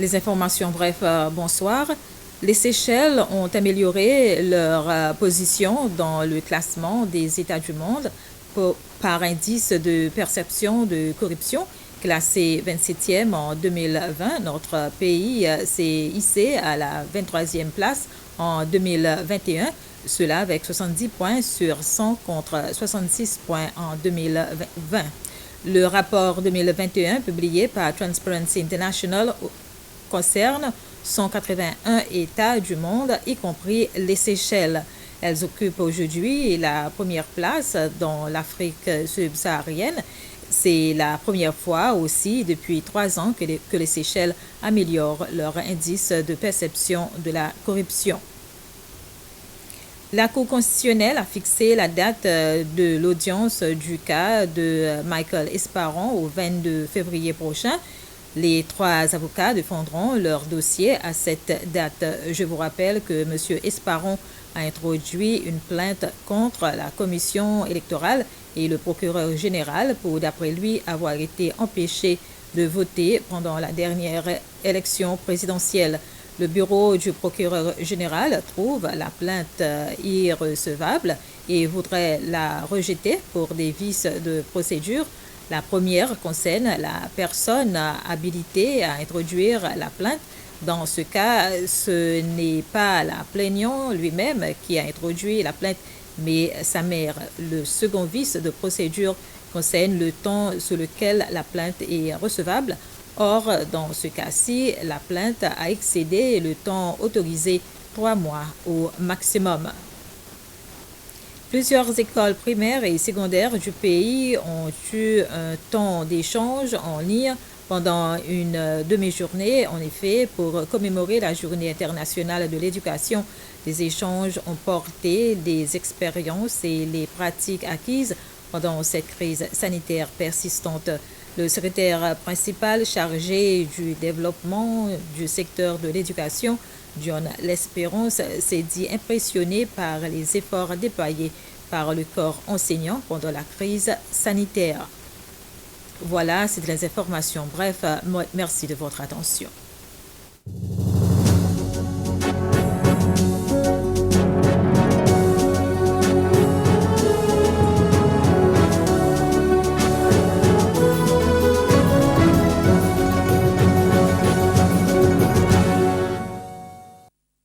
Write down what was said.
Les informations, bref, bonsoir. Les Seychelles ont amélioré leur position dans le classement des États du monde par indice de perception de corruption. Classé 27e en 2020, notre pays s'est hissé à la 23e place en 2021, cela avec 70 points sur 100 contre 66 points en 2020. Le rapport 2021 publié par Transparency International concerne 181 États du monde, y compris les Seychelles. Elles occupent aujourd'hui la première place dans l'Afrique subsaharienne. C'est la première fois aussi depuis 3 ans que les Seychelles améliorent leur indice de perception de la corruption. La Cour constitutionnelle a fixé la date de l'audience du cas de Michael Esperon au 22 février prochain. Les 3 avocats défendront leur dossier à cette date. Je vous rappelle que M. Esperon a introduit une plainte contre la commission électorale et le procureur général pour, d'après lui, avoir été empêché de voter pendant la dernière élection présidentielle. Le bureau du procureur général trouve la plainte irrecevable et voudrait la rejeter pour des vices de procédure. La première concerne la personne habilitée à introduire la plainte. Dans ce cas, ce n'est pas la plaignant lui-même qui a introduit la plainte, mais sa mère. Le second vice de procédure concerne le temps sur lequel la plainte est recevable. Or, dans ce cas-ci, la plainte a excédé le temps autorisé, 3 mois au maximum. Plusieurs écoles primaires et secondaires du pays ont eu un temps d'échange en ligne pendant une demi-journée. En effet, pour commémorer la Journée internationale de l'éducation, les échanges ont porté des expériences et les pratiques acquises pendant cette crise sanitaire persistante. Le secrétaire principal chargé du développement du secteur de l'éducation, John L'Espérance, s'est dit impressionné par les efforts déployés par le corps enseignant pendant la crise sanitaire. Voilà, c'est des informations. Bref, merci de votre attention.